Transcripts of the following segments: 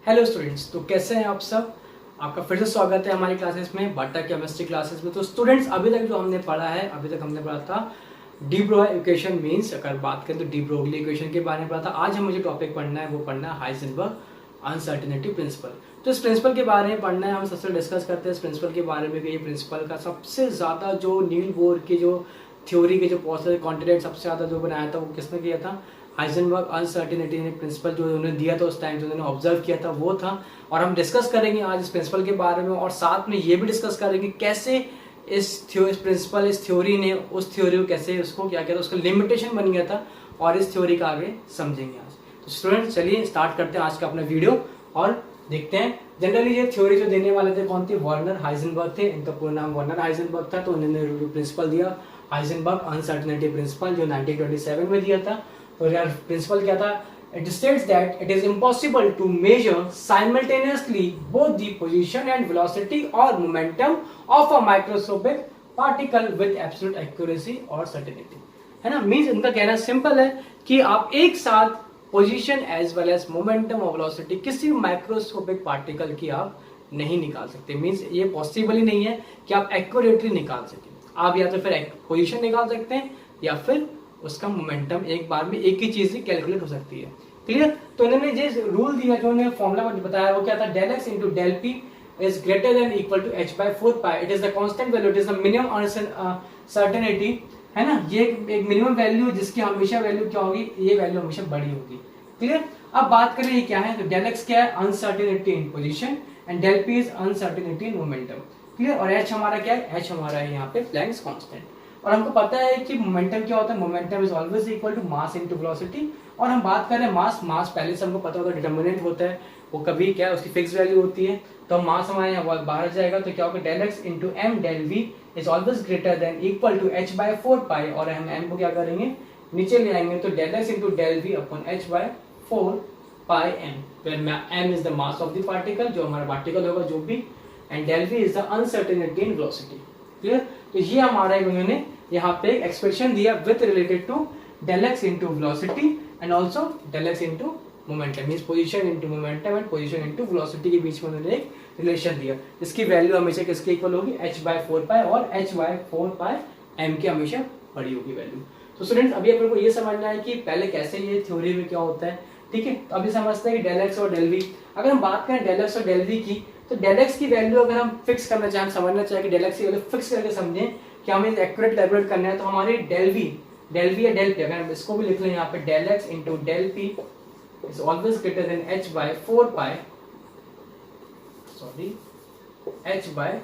Hello students, तो कैसे हैं आप सब। आपका फिर से स्वागत है हमारी क्लासेस में, बाटा केमिस्ट्री क्लासेस में। तो स्टूडेंट्स, अभी तक जो हमने पढ़ा है, अभी तक हमने पढ़ा था डी ब्रोगली इक्वेशन। मींस अगर बात करें तो डी ब्रोगली इक्वेशन के बारे में पढ़ा था। आज हम मुझे टॉपिक पढ़ना है, वो पढ़ना है हाइजेनबर्ग अनसर्टेनिटी प्रिंसिपल। तो इस प्रिंसिपल के बारे में पढ़ना है, हम सबसे डिस्कस करते हैं इस प्रिंसिपल के बारे में कि ये प्रिंसिपल का सबसे ज़्यादा जो नील बोर की जो थ्योरी के जो पॉसिबल कॉन्टिनेंट सबसे ज़्यादा जो बनाया था वो किसने किया था? हाइजेनबर्ग अनसर्टेनिटी प्रिंसिपल जो उन्होंने दिया था उस टाइम, जो उन्होंने ऑब्जर्व किया था वो था। और हम डिस्कस करेंगे आज इस प्रिंसिपल के बारे में, और साथ में ये भी डिस्कस करेंगे कैसे इस प्रिंसिपल, इस थ्योरी ने उस थ्योरी को कैसे उसको क्या किया था, उसका लिमिटेशन बन गया था, और इस थ्योरी का आगे समझेंगे आज। तो स्टूडेंट्स, चलिए स्टार्ट करते हैं आज का अपना वीडियो और देखते हैं। जनरली ये थ्योरी जो देने वाले थे कौन थे? वर्नर हाइजेनबर्ग थे। इनका पूरा नाम वर्नर हाइजेनबर्ग था। तो उन्होंने प्रिंसिपल दिया हाइजेनबर्ग अनसर्टेनिटी प्रिंसिपल, जो 1927 में दिया था। तो यार प्रिंसिपल क्या था? It states that it is impossible to measure simultaneously both the position and velocity or momentum of a microscopic particle with absolute accuracy or certainty, है ना। मीन्स इनका कहना सिंपल है कि आप एक साथ position as well as momentum और वेलोसिटी किसी माइक्रोस्कोपिक पार्टिकल की आप नहीं निकाल सकते। मीन्स ये पॉसिबल ही नहीं है कि आप एक्यूरेटली निकाल सकें। आप या तो फिर पोजीशन निकाल सकते हैं या फिर उसका मोमेंटम एक बार में एक ही चीज से कैलकुलेट हो सकती है। क्लियर? तो इन्होंने जो रूल दिया, जो उन्होंने फॉर्मूला बताया, वो क्या था? Del x into del p is greater than equal to h by 4 pi. It is the constant value, it is the minimum uncertainty, है ना। ये एक मिनिमम वैल्यू जिसकी हमेशा वैल्यू क्या होगी? ये वैल्यू हमेशा बड़ी होगी। क्लियर? अब बात करें ये क्या है, तो डेल एक्स क्या है? Uncertainty in position, and del p is uncertainty in momentum. Clear? और एच हमारा क्या है? एच हमारा है यहाँ पे प्लैंक्स कांस्टेंट। और हमको पता है कि मोमेंटम क्या होता है? Momentum is always equal to mass into velocity. और हम बात करें मास पहले से हमको पता होगा डिटर्मिनेंट होता है, वो कभी क्या है, उसकी फिक्स वैल्यू होती है। तो मास हमारे यहाँ बाहर जाएगा, तो क्या होगा? Del x into m del v is always greater than equal to h by 4 pi. और हम एम को क्या करेंगे? नीचे ले आएंगे, तो del x into del v upon h by 4 pi m, where m is the mass of the particle, जो हमारा पार्टिकल होगा जो भी, and del v is the uncertainty in velocity. Clear? तो ये हमारा उन्होंने यहाँ पे एक एक्सप्रेशन दिया with related to del x into velocity and also del x into momentum. Means position into momentum and position into velocity के बीच में उन्होंने एक रिलेशन दिया, जिसकी वैल्यू हमेशा किसके इक्वल होगी? एच बाय 4 पाई, और एच बाय 4 पाई एम की हमेशा बड़ी होगी वैल्यू। तो स्टूडेंट्स, अभी अपने को ये समझना है कि पहले कैसे ये थ्योरी में क्या होता है। ठीक है, तो अभी समझते हैं कि डेल एक्स और डेल वी। अगर हम बात करें डेल एक्स और डेल वी की, तो डेल एक्स की वैल्यू अगर हम फिक्स करना चाहें, समझना चाहें कि डेल एक्स की वैल्यू फिक्स करके समझें कि हमें एक्यूरेट कैलकुलेट करना है, तो हमारी डेल वी या डेल पी, अगर हम इसको भी लिख लें यहाँ पे, del x into del p is always greater than h by 4 pi, sorry h by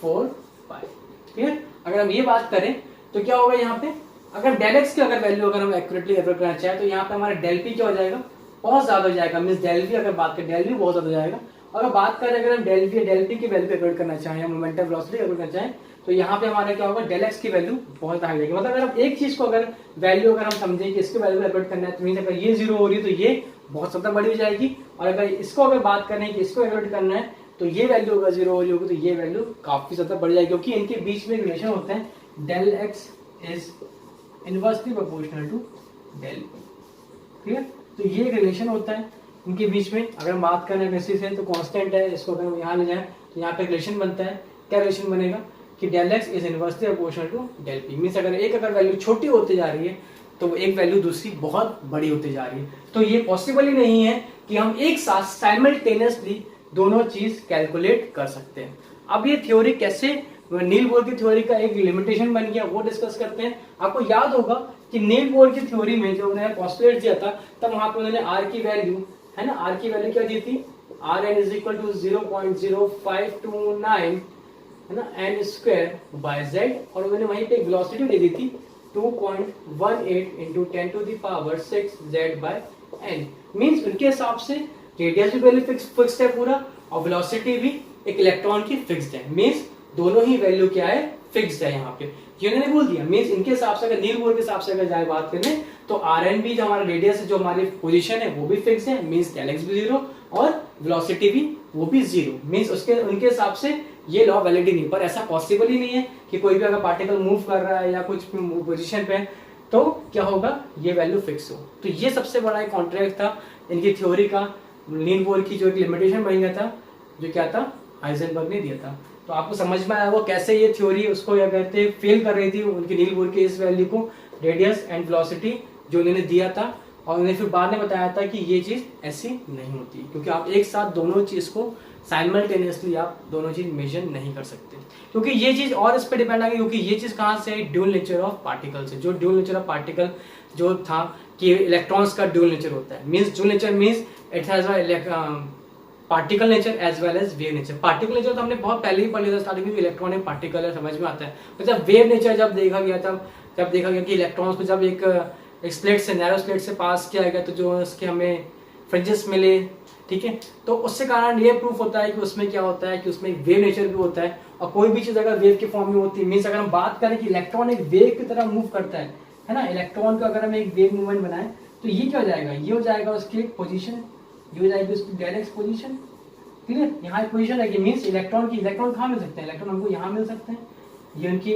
4 pi. Clear? अगर हम ये बात करें तो क्या होगा यहाँ पे? अगर डेल एक्स की अगर वैल्यू अगर हम एक्यूरेटली कैलकुलेट करना चाहें, तो यहाँ पे हमारा डेल पी क्या हो जाएगा? बहुत ज्यादा हो जाएगा। मीन्स डेल वी, अगर बात करें डेल वी बहुत ज्यादा हो जाएगा। अगर बात करें अगर हम डेल वी या डेल पी की वैल्यू कैलकुलेट करना चाहें या मोमेंटम वेलोसिटी कैलकुलेट करना चाहें, तो यहाँ पे हमारा क्या होगा? डेल एक्स की वैल्यू बहुत हाई जाएगी। मतलब अगर हम एक चीज को अगर वैल्यू अगर हम समझें कि इसकी वैल्यू कैलकुलेट करना है, तो मीन अगर ये 0 हो रही है तो ये बहुत ज्यादा बड़ी हो जाएगी। और अगर इसको अगर बात करें कि इसको कैलकुलेट करना है, तो ये वैल्यू अगर 0 हो रही होगी तो ये वैल्यू काफी ज्यादा बढ़ जाएगी, क्योंकि इनके बीच में रिलेशन होता है, del x is inversely proportional to del p. Clear? तो ये रिलेशन होता है इनके बीच में। अगर हम बात करें वैसे से, तो कांस्टेंट है, इसको अगर हम यहाँ ले जाएं तो यहाँ पे रिलेशन बनता है। क्या रिलेशन बनेगा? कि del x is inversely proportional to del P. Means अगर एक अगर वैल्यू छोटी होती जा रही है, तो एक वैल्यू दूसरी बहुत बड़ी होती जा रही है। तो ये पॉसिबल ही नहीं है कि हम एक साथ साइमल्टेनियसली दोनों चीज कैलकुलेट कर सकते हैं। अब ये थ्योरी कैसे, नील बोर की थ्योरी का एक लिमिटेशन बन गया, वो डिस्कस करते हैं। आपको याद होगा कि नील बोर की थ्योरी में जो उन्होंने पोस्टुलेट दिया था, तब वहां पर उन्होंने आर की वैल्यू, है ना, आर की वैल्यू क्या दी थी? R N is equal to 0.0529, है ना, एन स्क्वायर बाय जेड। और उन्होंने वहीं पे एक वेलोसिटी दे दी थी 2.18 into 10 to the power 6 Z by N. Means उनके हिसाब से रेडियस भी वैल्यू फिक्स्ड है पूरा, और वेलोसिटी भी एक इलेक्ट्रॉन की फिक्स्ड है। मीन्स दोनों ही वैल्यू क्या है? फिक्स्ड है यहाँ पे। ये उन्होंने बोल दिया। मीन्स इनके हिसाब से, अगर नील बोर के हिसाब से अगर जाए बात करने, तो आर एन भी जो हमारा रेडियस है, जो हमारी पोजीशन है, वो भी फिक्स है। मीन्स डेल एक्स भी 0 और वेलोसिटी भी वो भी 0। मीन्स उसके उनके हिसाब से ये लॉ वैलिड ही नहीं। पर ऐसा पॉसिबल ही नहीं है कि कोई भी अगर पार्टिकल मूव कर रहा है या कुछ पोजीशन पे, तो क्या होगा? ये वैल्यू फिक्स हो। तो ये सबसे बड़ा एक कॉन्ट्रैक्ट था इनकी थ्योरी का, नील बोर की जो एक लिमिटेशन बन गया था, जो क्या था, हाइजेनबर्ग ने दिया था। तो आपको समझ में आया वो कैसे ये थ्योरी उसको क्या कहते हैं फेल कर रही थी, उनकी नील बोर की इस वैल्यू को, रेडियस एंड वेलोसिटी जो उन्होंने दिया था, और उन्हें फिर बाद में बताया था कि ये चीज ऐसी नहीं होती, क्योंकि आप एक साथ दोनों चीज को साइमल्टेनियसली आप दोनों चीज मेजर नहीं कर सकते, क्योंकि ये चीज और इस पर डिपेंड आ गई, क्योंकि ये चीज कहाँ से है, ड्यूल नेचर ऑफ पार्टिकल से। जो ड्यूल नेचर ऑफ पार्टिकल जो था कि इलेक्ट्रॉन्स का ड्यूल नेचर होता है, means dual nature means it has particle nature as well as wave nature. Particle nature तो हमने बहुत पहले ही पढ़ लिया था स्टार्टिंग में, इलेक्ट्रॉन एक पार्टिकल है, समझ में आता है। तो जब वेव नेचर जब देखा गया तब जब देखा गया कि इलेक्ट्रॉन्स को जब एक स्प्लिट से, नैरो स्प्लिट से पास किया गया, तो जो उसके हमें फ्रिंजेस मिले, ठीक है, तो उससे कारण ये प्रूफ होता है कि उसमें क्या होता है कि उसमें वेव नेचर भी होता है। और कोई भी चीज अगर वेव के फॉर्म में होती है, मीन्स अगर हम बात करें कि इलेक्ट्रॉन एक वेव की तरह मूव करता है ना, इलेक्ट्रॉन का अगर हम एक वेव मूवमेंट बनाए तो ये क्या हो जाएगा, ये हो जाएगा उसकी एक पोजीशन, ये हो जाएगी उसकी डायरेक्ट पोजीशन, क्लियर। यहाँ एक पोजीशन है कि मीन्स इलेक्ट्रॉन कहाँ मिल सकते हैं, इलेक्ट्रॉन हमको यहाँ मिल सकते हैं, ये उनकी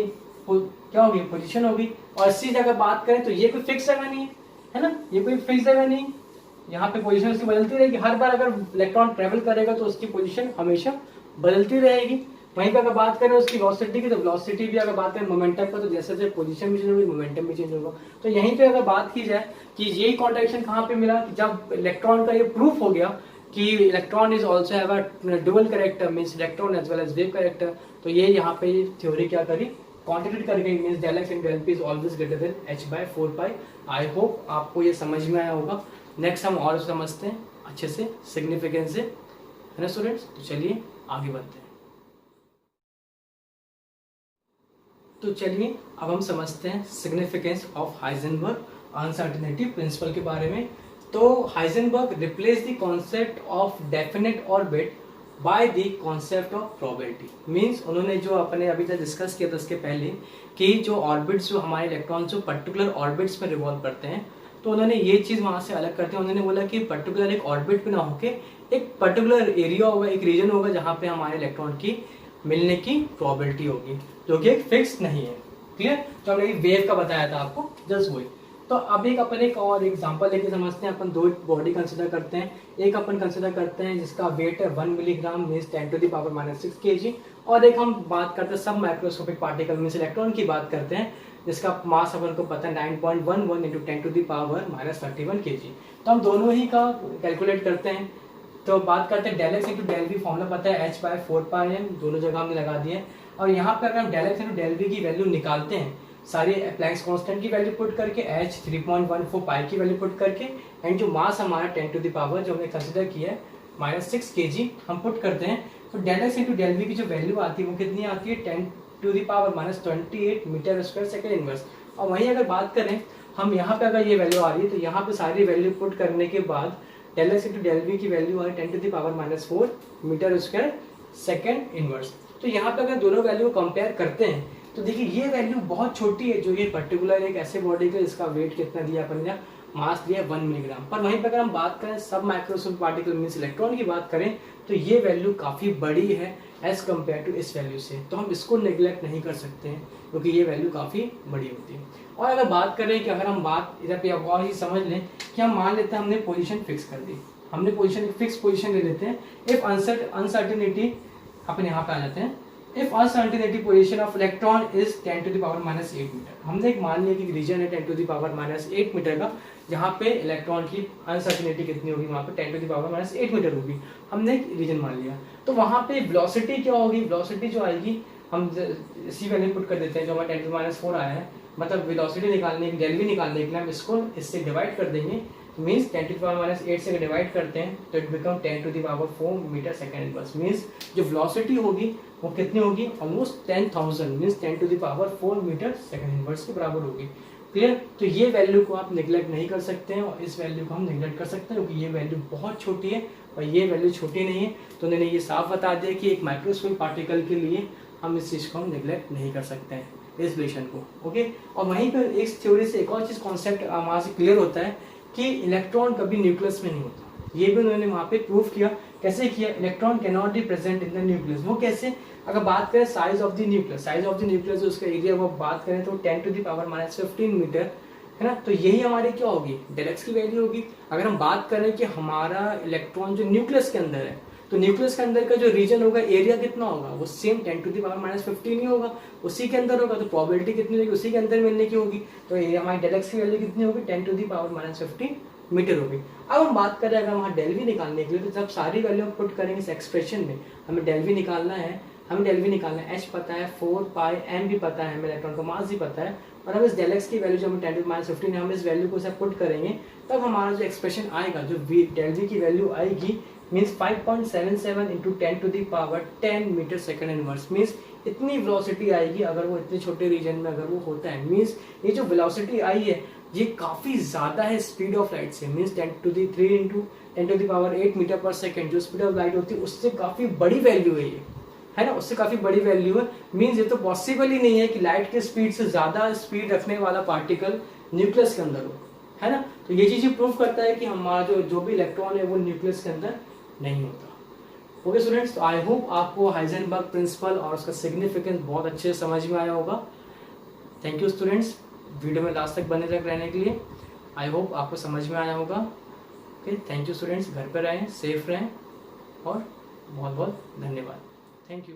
क्या होगी, पोजीशन होगी। और इसी जगह बात करें तो ये कोई फिक्स जगह नहीं है ना, ये कोई फिक्स जगह नहीं, यहाँ पे पोजीशन उसकी बदलती रहेगी। हर बार अगर इलेक्ट्रॉन ट्रेवल करेगा तो उसकी पोजीशन हमेशा बदलती रहेगी। वहीं पे अगर बात करें उसकी वेलोसिटी की, तो वेलोसिटी भी अगर बात करें मोमेंटम का, तो जैसे जैसे पोजीशन भी चेंज होगी मोमेंटम भी चेंज होगा। तो यहीं पे अगर बात की जाए कि यही कॉन्ट्रैक्शन कहाँ पे मिला, जब इलेक्ट्रॉन का ये प्रूफ हो गया कि electron is also have a dual character, means electron as well as wave character. तो ये यहाँ पे थ्योरी क्या करी, कॉन्ट्रडिक्ट कर गई, means del x into del p is always greater than h/4 pi। I hope आपको ये समझ में आया होगा। नेक्स्ट हम और समझते हैं अच्छे से सिग्निफिकेंस से, है ना स्टूडेंट्स। तो चलिए आगे बढ़ते हैं। तो चलिए अब हम समझते हैं significance of Heisenberg uncertainty principle के बारे में। तो Heisenberg replace the concept of definite orbit by the concept of probability. Means उन्होंने जो अपने अभी तक डिस्कस किया था इसके पहले कि जो ऑर्बिट्स, जो हमारे इलेक्ट्रॉन जो पर्टिकुलर ऑर्बिट्स में रिवॉल्व करते हैं, तो उन्होंने ये चीज़ वहाँ से अलग करते हैं। उन्होंने बोला कि पर्टिकुलर एक ऑर्बिट पे ना होके एक पर्टिकुलर एरिया होगा, एक रीजन होगा जहाँ पे हमारे इलेक्ट्रॉन की मिलने की प्रोबेबिलिटी होगी, जो कि एक फिक्स नहीं है, क्लियर। तो हमने वेव का बताया था आपको, जस्ट वही। तो अब एक अपन एक और एग्जांपल लेके समझते हैं। अपन दो बॉडी कंसिडर करते हैं। एक अपन कंसिडर करते हैं जिसका वेट है 1 मिलीग्राम मीन्स 10⁻⁻6 kg, और एक हम बात करते हैं सब माइक्रोस्कोपिक पार्टिकल मीन्स इलेक्ट्रॉन की बात करते हैं, जिसका मास अपन को पता है 9.11 × 10⁻31 kg। तो हम दोनों ही का कैलकुलेट करते हैं। तो बात करते हैं del x × del v, formula पता है h/4 pi m, दोनों जगह हमने लगा दिए। और यहाँ पर अगर हम del x × del v की वैल्यू निकालते हैं, सारे प्लैंक्स कांस्टेंट की वैल्यू पुट करके, h 3.14 पाई की वैल्यू पुट करके, एंड जो मास हमारा 10⁻⁻ जो हमने कंसिडर किया है -6 kg हम पुट करते हैं। तो del x × del v की जो वैल्यू आती है वो कितनी आती है, 10⁻⁻28 मीटर स्क्वायर सेकेंड इनवर्स। और वहीं अगर बात करें हम यहाँ पे अगर ये वैल्यू आ रही है, तो यहाँ पे सारी वैल्यू पुट करने के बाद del x × del v की वैल्यू आ रही है 10⁻⁻4 मीटर स्क्वायर सेकेंड इनवर्स। तो यहाँ पे अगर दोनों वैल्यू कंपेयर करते हैं तो देखिए ये वैल्यू बहुत छोटी है, जो ये पर्टिकुलर एक ऐसे बॉडी का इसका वेट कितना दिया अपन ने, मास दिया 1 मिलीग्राम। पर वहीं पर अगर हम बात करें सब माइक्रोस्कोपिक पार्टिकल मीन्स इलेक्ट्रॉन की बात करें, तो ये वैल्यू काफ़ी बड़ी है एज कम्पेयर टू इस वैल्यू से। तो हम इसको नेग्लेक्ट नहीं कर सकते हैं, क्योंकि ये वैल्यू काफ़ी बड़ी होती है। और अगर बात करें कि अगर हम बात इधर पे और ही समझ लें कि हम मान लेते हैं हमने पोजीशन फिक्स कर दी, हमने पोजीशन फिक्स पोजीशन ले लेते हैं। इफ अनसर्टेनिटी, अपन यहाँ पे आ जाते हैं, if uncertainty position of electron is 10⁻⁸ metre. हमने एक मान लिया कि रीजन है 10⁻⁸ मीटर का, जहाँ पे इलेक्ट्रॉन की अनसर्टेनिटी कितनी होगी, वहाँ पे 10⁻⁸ मीटर होगी, हमने एक रीजन मान लिया। तो वहाँ पे वेलोसिटी क्या होगी, वेलोसिटी जो आएगी हम इसी वैल्यू पुट कर देते हैं जो हमारा 10⁻⁴ आया है, मतलब वेलोसिटी निकालने के del v निकालने के लिए हम इसको इससे डिवाइड कर देंगे। मीन्स 10⁻⁸ से डिवाइड करते हैं तो it become 10⁻⁴ metre second inverse. Means जो वेलोसिटी होगी वो कितनी होगी, almost 10,000 means 10⁻⁴ metre second inverse के बराबर होगी, क्लियर। तो ये वैल्यू को आप निगलेक्ट नहीं कर सकते हैं, और इस वैल्यू को हम निगलेक्ट कर सकते हैं क्योंकि ये वैल्यू बहुत छोटी है और ये वैल्यू छोटी नहीं है। तो उन्होंने ये साफ बता दिया कि एक माइक्रोस्कोपिक पार्टिकल के लिए हम इस चीज़ को हम निगलेक्ट नहीं कर सकते हैं, इस रिलेशन को, ओके। और वहीं पर एक थ्योरी से एक और चीज़ कॉन्सेप्ट वहाँ से क्लियर होता है कि इलेक्ट्रॉन कभी न्यूक्लियस में नहीं होता। ये भी उन्होंने वहाँ पे प्रूफ किया। कैसे किया, electron can not be present in the nucleus. वो कैसे, अगर बात करें size of the nucleus, size of the nucleus जो उसका एरिया वो बात करें तो 10⁻⁻15 मीटर है ना। तो यही हमारी क्या होगी, डेल एक्स की वैल्यू होगी। अगर हम बात करें कि हमारा इलेक्ट्रॉन जो न्यूक्लियस के अंदर है, तो न्यूक्लियस के अंदर का जो रीजन होगा, एरिया कितना होगा, वो सेम 10⁻⁻15 ही होगा, उसी के अंदर होगा। तो प्रोबेबिलिटी कितनी होगी, उसी के अंदर मिलने की होगी। तो ये हमारी डेल एक्स की वैल्यू कितनी होगी, 10⁻⁻15 मीटर होगी। अब हम बात करें अगर वहाँ डेल वी निकालने के लिए, तो जब सारी वैल्यू हम पुट करेंगे इस एक्सप्रेशन में, हमें डेल वी निकालना है, एच पता है, 4πm भी पता है, हमें इलेक्ट्रॉन का मास भी पता है, और हम इस डेल एक्स की वैल्यू जो हमें 10⁻15 है, हम इस वैल्यू को सब पुट करेंगे, तब हमारा जो एक्सप्रेशन आएगा, जो डेल वी की वैल्यू आएगी, means 5.77 into 10⁻10 metre second inverse, means इतनी वेलोसिटी आएगी अगर वो इतने छोटे रीजन में अगर वो होता है। मीन्स ये जो वेलोसिटी आई है ये काफ़ी ज़्यादा है स्पीड ऑफ लाइट से, मीन्स 10⁻3 इंटू 10⁸ मीटर पर सेकेंड जो स्पीड ऑफ लाइट होती है उससे काफ़ी बड़ी वैल्यू है ये, है ना, उससे काफ़ी बड़ी वैल्यू है। मीन्स ये तो पॉसिबल ही नहीं है कि लाइट की स्पीड से ज़्यादा स्पीड रखने वाला पार्टिकल न्यूक्लियस के अंदर हो, है ना। तो ये चीज़ प्रूव करता है कि हमारा जो भी इलेक्ट्रॉन है वो न्यूक्लियस के अंदर नहीं होता। ओके स्टूडेंट्स, तो आई होप आपको हाइजेनबर्ग प्रिंसिपल और उसका सिग्निफिकेंस बहुत अच्छे से समझ में आया होगा। थैंक यू स्टूडेंट्स, वीडियो में लास्ट तक बने तक रहने के लिए। आई होप आपको समझ में आया होगा। ओके, थैंक यू स्टूडेंट्स, घर पर रहें, सेफ रहें और बहुत बहुत धन्यवाद। Thank you.